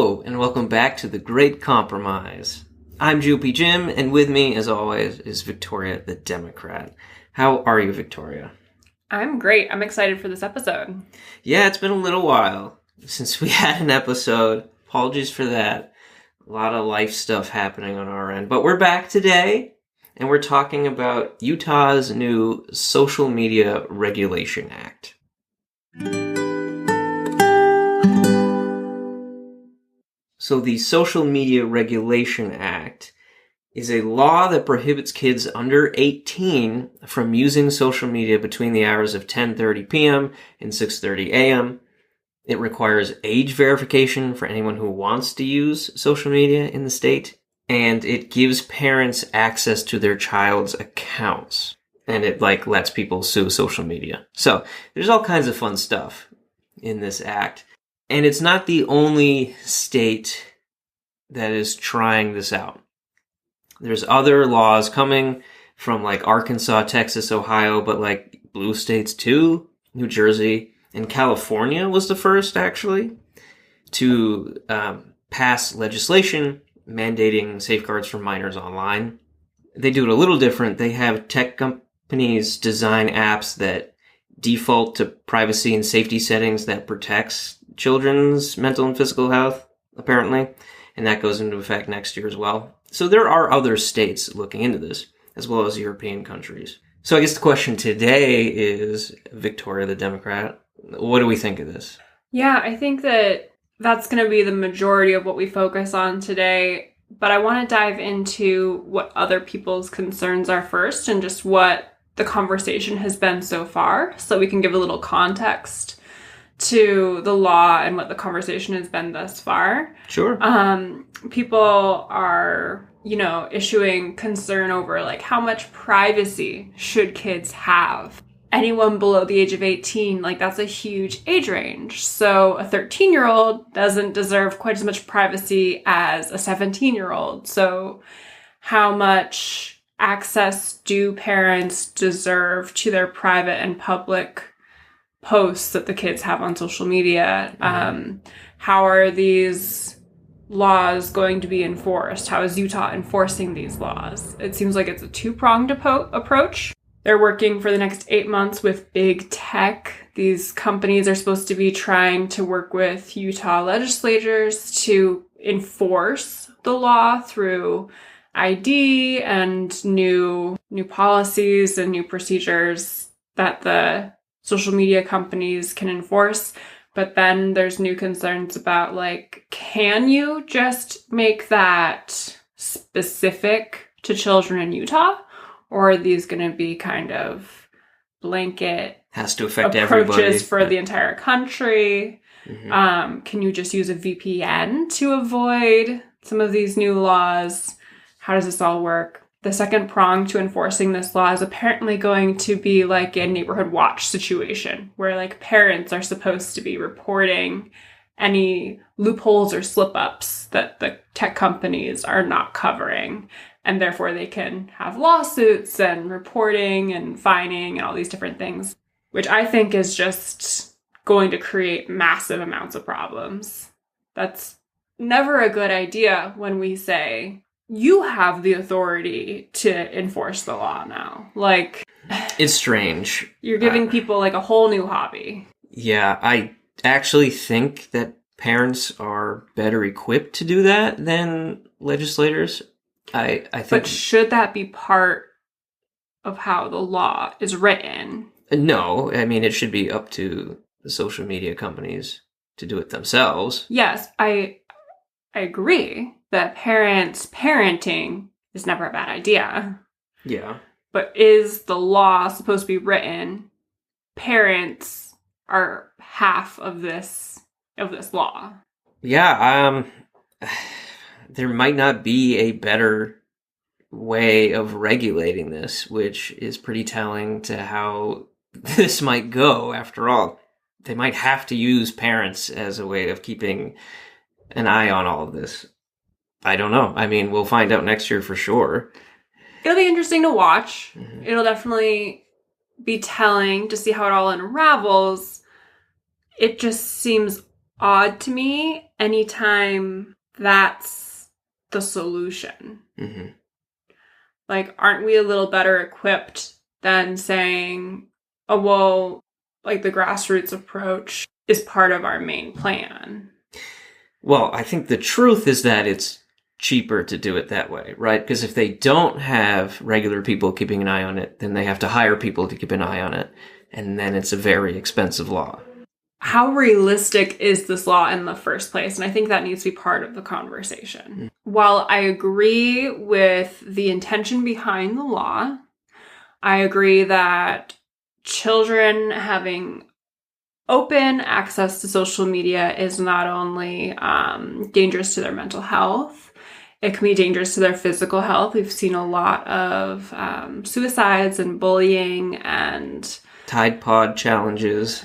Hello, and welcome back to The Great Compromise. I'm Joopy Jim, and with me, as always, is Victoria the Democrat. How are you, Victoria? I'm great. I'm excited for this episode. Yeah, it's been a little while since we had an episode. Apologies for that. A lot of life stuff happening on our end. But we're back today, and we're talking about Utah's new Social Media Regulation Act. So the Social Media Regulation Act is a law that prohibits kids under 18 from using social media between the hours of 10:30 p.m. and 6:30 a.m. It requires age verification for anyone who wants to use social media in the state, and it gives parents access to their child's accounts, and it lets people sue social media. So there's all kinds of fun stuff in this act. And it's not the only state that is trying this out. There's other laws coming from Arkansas, Texas, Ohio, but blue states too. New Jersey and California was the first, actually, to pass legislation mandating safeguards for minors online. They do it a little different. They have tech companies design apps that default to privacy and safety settings that protects children's mental and physical health, apparently, and that goes into effect next year as well. So there are other states looking into this, as well as European countries. So I guess the question today is, Victoria the Democrat, what do we think of this? Yeah, I think that that's going to be the majority of what we focus on today, but I want to dive into what other people's concerns are first and just what the conversation has been so far, so we can give a little context to the law and what the conversation has been thus far. Sure. People are, issuing concern over how much privacy should kids have. Anyone below the age of 18, that's a huge age range. So a 13-year-old doesn't deserve quite as much privacy as a 17-year-old. So how much access do parents deserve to their private and public posts that the kids have on social media? How are these laws going to be enforced? How is Utah enforcing these laws? It seems like it's a two-pronged approach. They're working for the next 8 months with big tech. These companies are supposed to be trying to work with Utah legislators to enforce the law through ID and new policies and new procedures that the social media companies can enforce. But then there's new concerns about can you just make that specific to children in Utah? Or are these going to be kind of blanket Has to affect approaches everybody for the entire country? Mm-hmm. Can you just use a VPN to avoid some of these new laws? How does this all work? The second prong to enforcing this law is apparently going to be a neighborhood watch situation where parents are supposed to be reporting any loopholes or slip-ups that the tech companies are not covering. And therefore they can have lawsuits and reporting and fining and all these different things, which I think is just going to create massive amounts of problems. That's never a good idea when we say, you have the authority to enforce the law now. It's strange. You're giving people a whole new hobby. Yeah, I actually think that parents are better equipped to do that than legislators. I think. But should that be part of how the law is written? No, I mean, it should be up to the social media companies to do it themselves. Yes, I agree that parenting is never a bad idea. Yeah. But is the law supposed to be written? Parents are half of this law. Yeah, there might not be a better way of regulating this, which is pretty telling to how this might go after all. They might have to use parents as a way of keeping an eye on all of this. I don't know. I mean, we'll find out next year for sure. It'll be interesting to watch. Mm-hmm. It'll definitely be telling to see how it all unravels. It just seems odd to me anytime that's the solution. Mm-hmm. Like, aren't we a little better equipped than saying, oh, well, like the grassroots approach is part of our main plan? Well, I think the truth is that it's cheaper to do it that way, right? Because if they don't have regular people keeping an eye on it, then they have to hire people to keep an eye on it. And then it's a very expensive law. How realistic is this law in the first place? And I think that needs to be part of the conversation. Mm-hmm. While I agree with the intention behind the law, I agree that children having open access to social media is not only dangerous to their mental health, it can be dangerous to their physical health. We've seen a lot of suicides and bullying and Tide Pod challenges.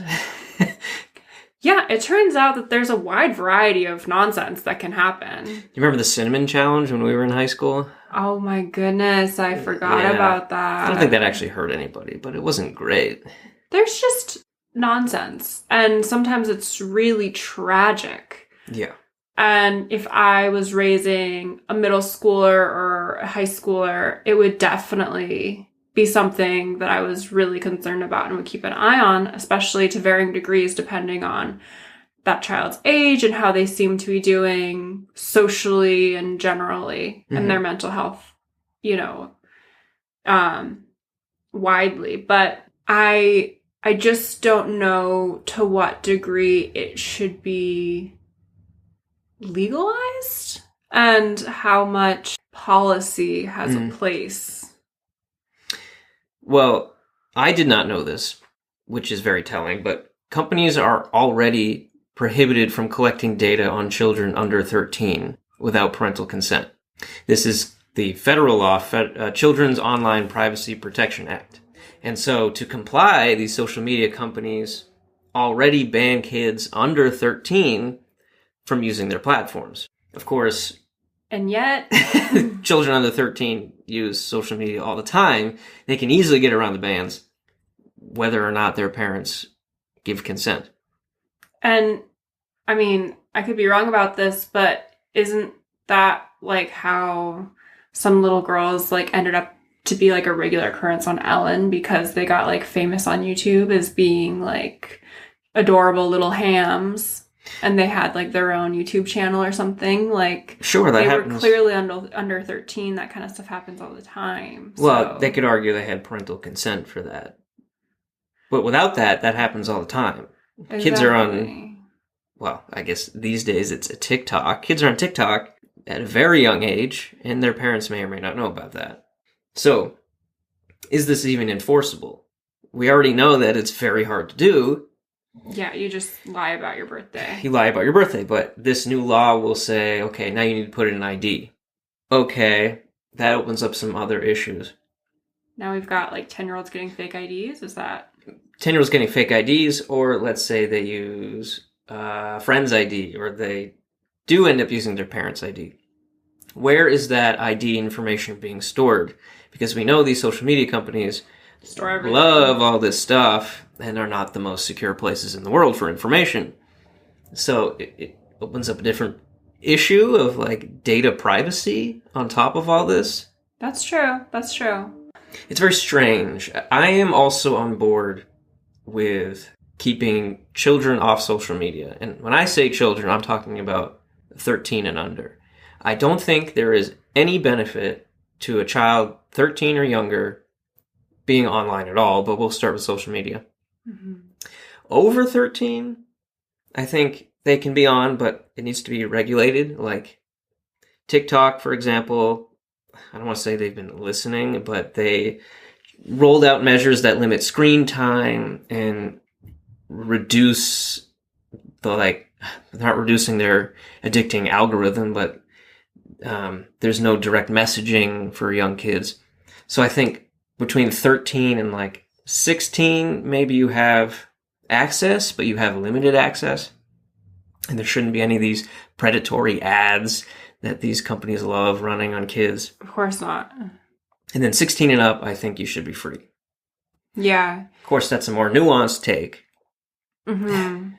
Yeah, it turns out that there's a wide variety of nonsense that can happen. You remember the cinnamon challenge when we were in high school? Oh my goodness, I forgot about that. I don't think that actually hurt anybody, but it wasn't great. There's just nonsense, and sometimes it's really tragic. Yeah. And if I was raising a middle schooler or a high schooler, it would definitely be something that I was really concerned about and would keep an eye on, especially to varying degrees depending on that child's age and how they seem to be doing socially and generally and their mental health, widely. But I just don't know to what degree it should be legalized and how much policy has a place. Well, I did not know this, which is very telling, but companies are already prohibited from collecting data on children under 13 without parental consent. This is the federal law, Children's Online Privacy Protection Act. And so to comply, these social media companies already ban kids under 13 from using their platforms. Of course, and yet children under 13 use social media all the time. They can easily get around the bans, whether or not their parents give consent. And I mean, I could be wrong about this, but isn't that like how some little girls like ended up to be like a regular occurrence on Ellen because they got like famous on YouTube as being like adorable little hams? And they had like their own YouTube channel or something. Like, sure, that they happens. were clearly under 13. That kind of stuff happens all the time. Well, they could argue they had parental consent for that. But without that, that happens all the time. Exactly. Kids are on, well, I guess these days it's a TikTok. Kids are on TikTok at a very young age, and their parents may or may not know about that. So, is this even enforceable? We already know that it's very hard to do. Yeah, you just lie about your birthday. You lie about your birthday, but this new law will say, okay, now you need to put in an ID. Okay, that opens up some other issues. Now we've got like 10-year-olds getting fake IDs? Is that... 10-year-olds getting fake IDs, or let's say they use a friend's ID, or they do end up using their parents' ID. Where is that ID information being stored? Because we know these social media companies love all this stuff and are not the most secure places in the world for information. So it opens up a different issue of like data privacy on top of all this. That's true. That's true. It's very strange. I am also on board with keeping children off social media. And when I say children, I'm talking about 13 and under. I don't think there is any benefit to a child 13 or younger being online at all, but we'll start with social media. Mm-hmm. Over 13, I think they can be on, but it needs to be regulated. Like TikTok, for example, I don't want to say they've been listening, but they rolled out measures that limit screen time and reduce not reducing their addicting algorithm, but there's no direct messaging for young kids. So I think between 13 and like 16, maybe you have access, but you have limited access. And there shouldn't be any of these predatory ads that these companies love running on kids. Of course not. And then 16 and up, I think you should be free. Yeah. Of course, that's a more nuanced take. Mm-hmm.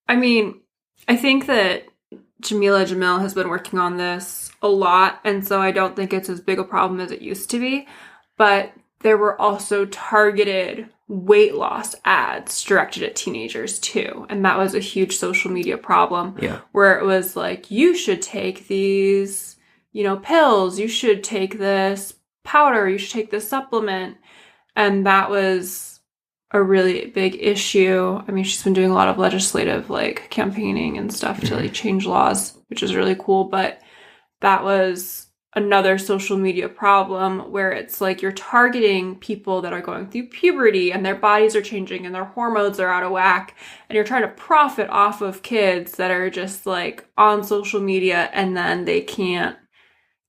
I mean, I think that Jamila Jamil has been working on this a lot, and so I don't think it's as big a problem as it used to be. But there were also targeted weight loss ads directed at teenagers too, and that was a huge social media problem. Yeah. Where it was like, you should take these, pills, you should take this powder, you should take this supplement, and that was a really big issue. I mean, she's been doing a lot of legislative campaigning and stuff to change laws, which is really cool. But that was another social media problem where it's like you're targeting people that are going through puberty and their bodies are changing and their hormones are out of whack. And you're trying to profit off of kids that are just on social media, and then they can't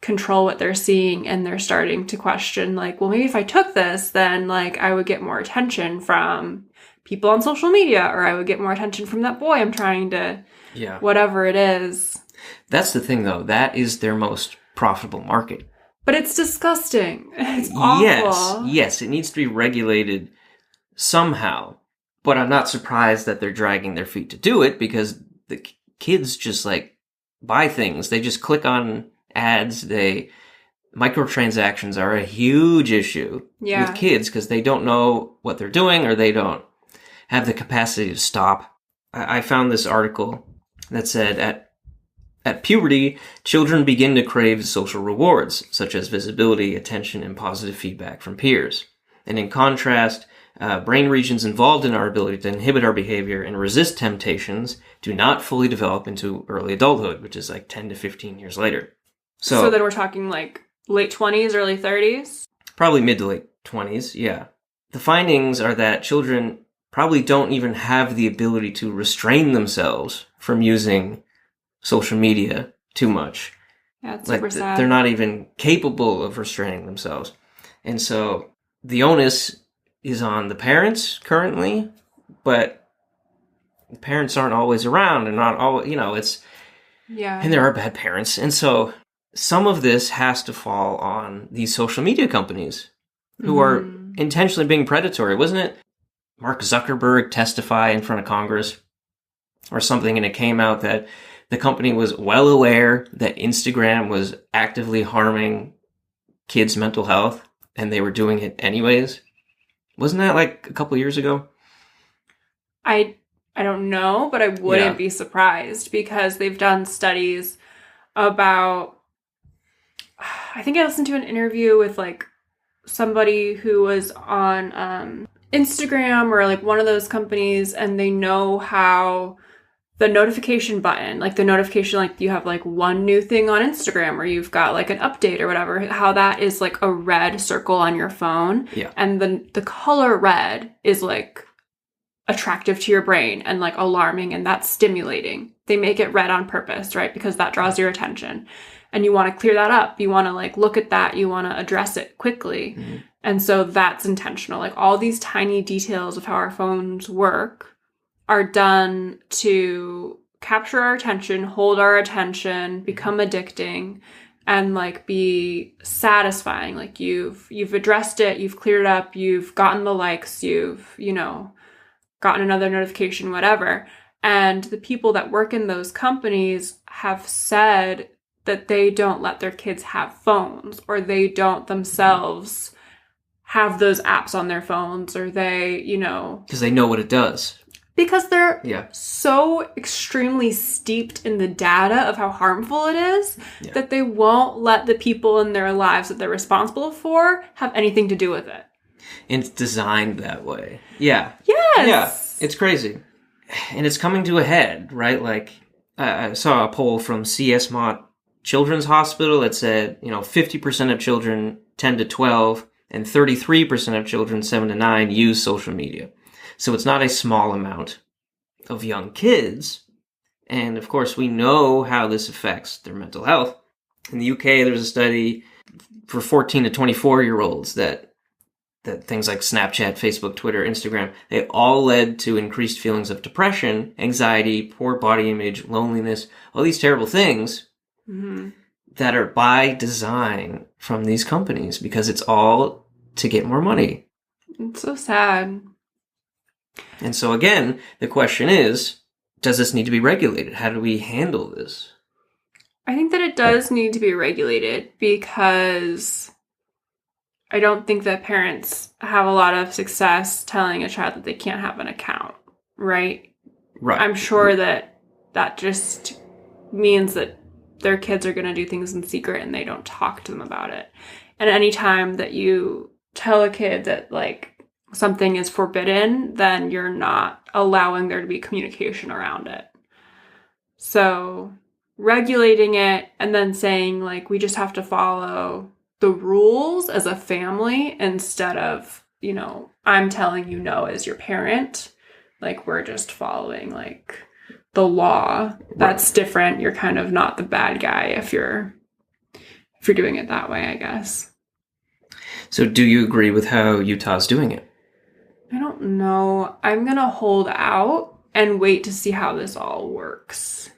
control what they're seeing, and they're starting to question well, maybe if I took this, then I would get more attention from people on social media, or I would get more attention from that boy I'm trying to whatever it is. That's the thing, though. That is their most profitable market. But it's disgusting. It's awful. Yes, it needs to be regulated somehow, but I'm not surprised that they're dragging their feet to do it, because the kids just buy things. They just click on ads. Microtransactions are a huge issue with kids because they don't know what they're doing, or they don't have the capacity to stop. I found this article that said at puberty, children begin to crave social rewards, such as visibility, attention, and positive feedback from peers. And in contrast, brain regions involved in our ability to inhibit our behavior and resist temptations do not fully develop into early adulthood, which is 10 to 15 years later. So then we're talking late 20s, early 30s? Probably mid to late 20s, yeah. The findings are that children probably don't even have the ability to restrain themselves from using social media too much. Yeah, it's super sad. They're not even capable of restraining themselves. And so the onus is on the parents currently, but the parents aren't always around, and not all, it's... Yeah. And there are bad parents. And so some of this has to fall on these social media companies who are intentionally being predatory. Wasn't it Mark Zuckerberg testify in front of Congress or something, and it came out that the company was well aware that Instagram was actively harming kids' mental health, and they were doing it anyways? Wasn't that a couple years ago? I don't know, but I wouldn't be surprised, because they've done studies about... I think I listened to an interview with somebody who was on Instagram or one of those companies, and they know how the notification button, the notification, you have one new thing on Instagram, or you've got an update or whatever, how that is a red circle on your phone. Yeah. And the color red is attractive to your brain and alarming, and that's stimulating. They make it red on purpose, right? Because that draws your attention. And you want to clear that up. You want to look at that. You want to address it quickly. Mm-hmm. And so that's intentional. All these tiny details of how our phones work are done to capture our attention, hold our attention, become addicting, and be satisfying. You've addressed it, you've cleared it up, you've gotten the likes, you've, gotten another notification, whatever. And the people that work in those companies have said that they don't let their kids have phones, or they don't themselves have those apps on their phones, or they, Because they know what it does. Because they're so extremely steeped in the data of how harmful it is that they won't let the people in their lives that they're responsible for have anything to do with it. And it's designed that way. Yeah. Yes. Yeah. It's crazy. And it's coming to a head, right? I saw a poll from C.S. Mott Children's Hospital that said, 50% of children 10 to 12 and 33% of children 7 to 9 use social media. So it's not a small amount of young kids. And of course, we know how this affects their mental health. In the UK, there's a study for 14 to 24-year-olds that things like Snapchat, Facebook, Twitter, Instagram, they all led to increased feelings of depression, anxiety, poor body image, loneliness, all these terrible things that are by design from these companies, because it's all to get more money. It's so sad. And so again, the question is, does this need to be regulated? How do we handle this? I think that it does need to be regulated because I don't think that parents have a lot of success telling a child that they can't have an account, right? Right. I'm sure that just means that their kids are going to do things in secret and they don't talk to them about it. And anytime that you tell a kid that like something is forbidden, then you're not allowing there to be communication around it. So regulating it and then saying like we just have to follow the rules as a family instead of, I'm telling you no as your parent. Like we're just following like the law. That's different. You're kind of not the bad guy if you're doing it that way, I guess. So do you agree with how Utah's doing it? I don't know. I'm going to hold out and wait to see how this all works.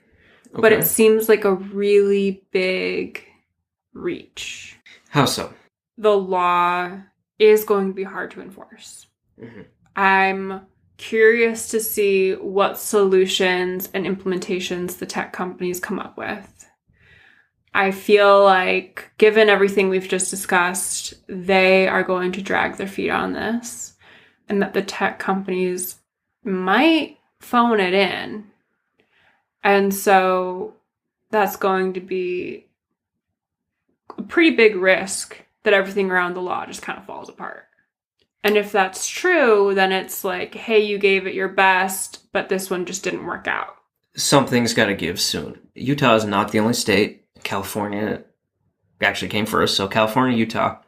Okay. But it seems like a really big reach. How so? The law is going to be hard to enforce. Mm-hmm. I'm curious to see what solutions and implementations the tech companies come up with. I feel like, given everything we've just discussed, they are going to drag their feet on this, and that the tech companies might phone it in. And so that's going to be a pretty big risk that everything around the law just kind of falls apart. And if that's true, then it's like, hey, you gave it your best, but this one just didn't work out. Something's got to give soon. Utah is not the only state. California actually came first. So California, Utah.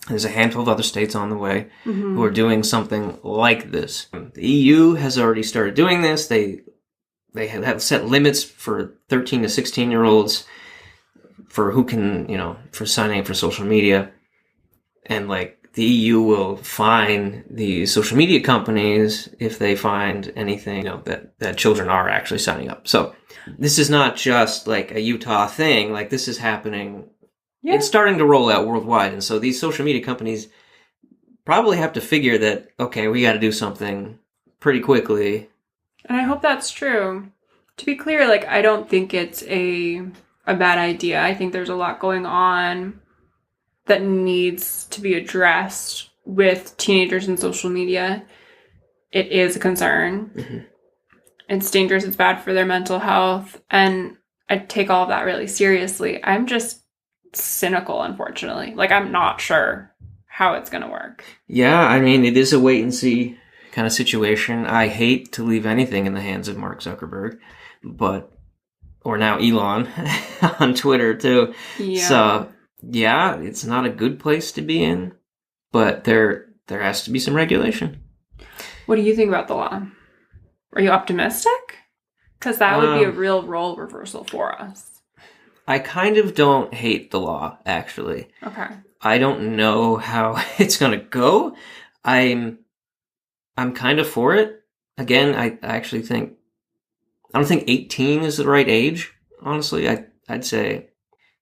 There's a handful of other states on the way who are doing something like this. The EU has already started doing this. They have set limits for 13 to 16-year-olds for who can, for signing up for social media. And like the EU will fine the social media companies if they find anything, that children are actually signing up. So this is not just like a Utah thing. Like this is happening. Yeah. It's starting to roll out worldwide. And so these social media companies probably have to figure that, okay, we got to do something pretty quickly. And I hope that's true. To be clear, like, I don't think it's a bad idea. I think there's a lot going on that needs to be addressed with teenagers and social media. It is a concern. Mm-hmm. It's dangerous. It's bad for their mental health. And I take all of that really seriously. I'm just cynical, unfortunately. Like, I'm not sure how it's going to work. Yeah, I mean, it is a wait and see kind of situation. I hate to leave anything in the hands of Mark Zuckerberg, or now Elon on Twitter too. Yeah. So yeah, it's not a good place to be in, but there has to be some regulation. What do you think about the law? Are you optimistic? Because that would be a real role reversal for us. I kind of don't hate the law, actually. Okay. I don't know how it's going to go. I'm kind of for it. Again, I actually think, I don't think 18 is the right age, honestly. I'd say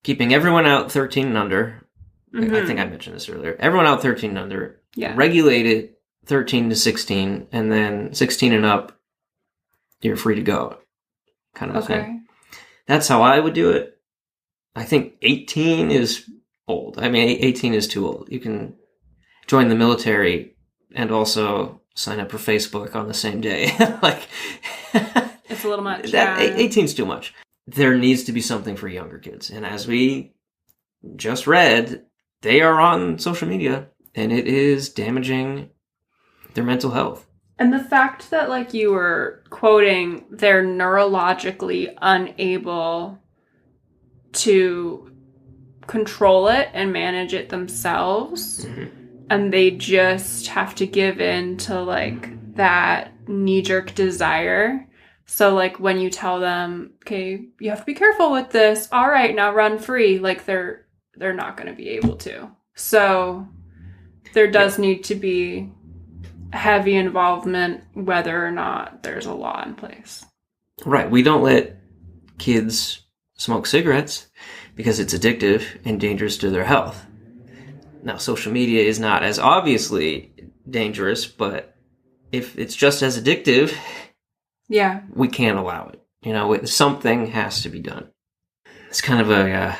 keeping everyone out 13 and under. Mm-hmm. I think I mentioned this earlier. Everyone out 13 and under. Yeah. Regulate it 13 to 16, and then 16 and up, you're free to go. Kind of a thing. That's how I would do it. I think 18 is old. I mean, 18 is too old. You can join the military and also sign up for Facebook on the same day. Like, it's a little much. That 18 is too much. There needs to be something for younger kids. And as we just read, they are on social media and it is damaging their mental health. And the fact that, like you were quoting, they're neurologically unable to control it and manage it themselves. Mm-hmm. And they just have to give in to, like, that knee-jerk desire. So, like, when you tell them, okay, you have to be careful with this. All right, now run free. Like, they're not going to be able to. So there does need to be heavy involvement, whether or not there's a law in place. Right. We don't let kids smoke cigarettes because it's addictive and dangerous to their health. Now, social media is not as obviously dangerous, but if it's just as addictive, Yeah. We can't allow it. You know, something has to be done. It's kind of a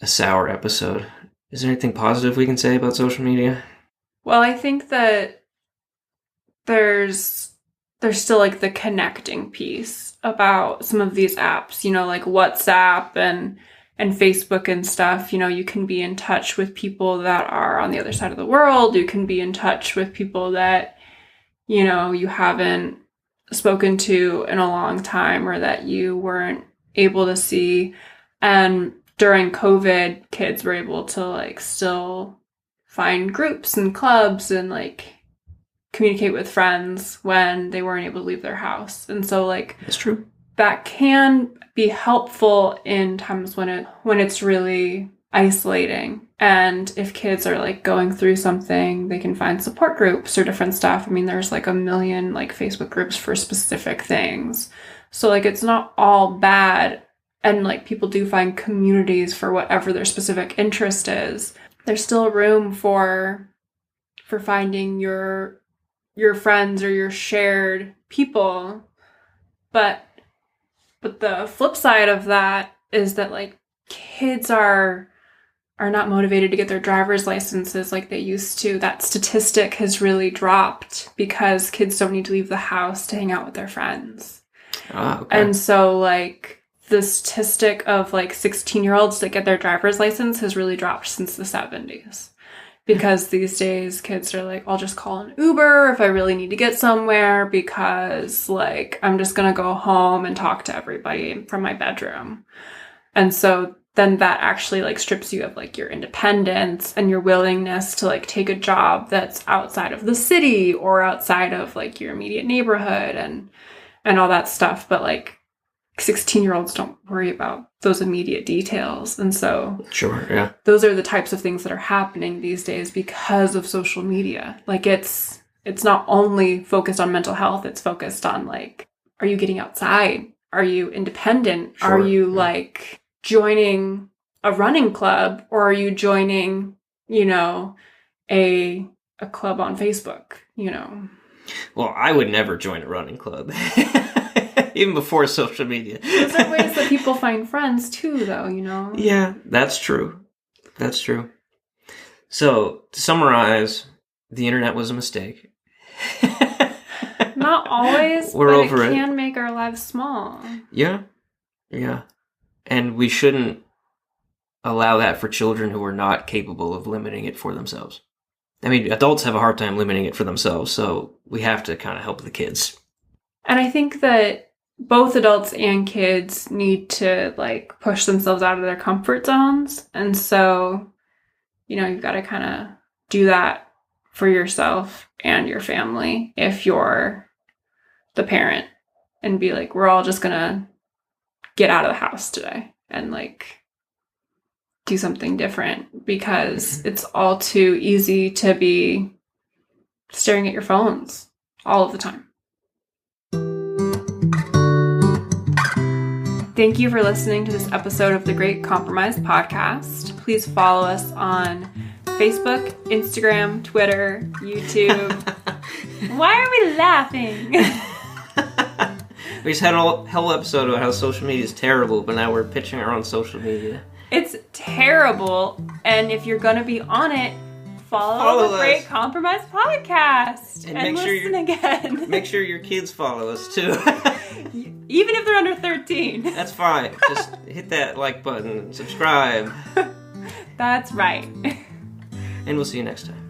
sour episode. Is there anything positive we can say about social media? Well, I think that there's still like the connecting piece about some of these apps, you know, like WhatsApp and Facebook and stuff. You know, you can be in touch with people that are on the other side of the world. You can be in touch with people that, you know, you haven't spoken to in a long time or that you weren't able to see. And during COVID, kids were able to like still find groups and clubs and like communicate with friends when they weren't able to leave their house. And so like that's true. That can be helpful in times when it's really isolating. And if kids are like going through something, they can find support groups or different stuff. I mean, there's like a million like Facebook groups for specific things. So like it's not all bad. And like people do find communities for whatever their specific interest is. There's still room for finding your friends or your shared people. But the flip side of that is that like kids are not motivated to get their driver's licenses like they used to. That statistic has really dropped because kids don't need to leave the house to hang out with their friends. Okay. And so like the statistic of like 16-year-olds that get their driver's license has really dropped since the 70s. Because these days kids are like, I'll just call an Uber if I really need to get somewhere because like I'm just going to go home and talk to everybody from my bedroom. And so then that actually like strips you of like your independence and your willingness to like take a job that's outside of the city or outside of like your immediate neighborhood and all that stuff. But like 16-year-olds don't worry about those immediate details. And so sure, yeah. Those are the types of things that are happening these days because of social media. Like it's not only focused on mental health, it's focused on like, are you getting outside? Are you independent? Sure, are you like joining a running club or are you joining, you know, a club on Facebook, you know? Well, I would never join a running club. Even before social media. Those are ways that people find friends too, though, you know? Yeah, that's true. That's true. So, to summarize, the internet was a mistake. Not always, We're but over it can make our lives small. Yeah. Yeah. And we shouldn't allow that for children who are not capable of limiting it for themselves. I mean, adults have a hard time limiting it for themselves, so we have to kind of help the kids. And I think that both adults and kids need to like push themselves out of their comfort zones. And so, you know, you've got to kind of do that for yourself and your family if you're the parent and be like, we're all just going to get out of the house today and like do something different because it's all too easy to be staring at your phones all of the time. Thank you for listening to this episode of the Great Compromise Podcast. Please follow us on Facebook, Instagram, Twitter, YouTube. Why are we laughing? We just had a whole episode about how social media is terrible, but now we're pitching our own social media. It's terrible, and if you're going to be on it, follow the Great Compromise Podcast and listen again. Make sure your kids follow us, too. Even if they're under 13. That's fine. Just hit that like button and subscribe. That's right. And we'll see you next time.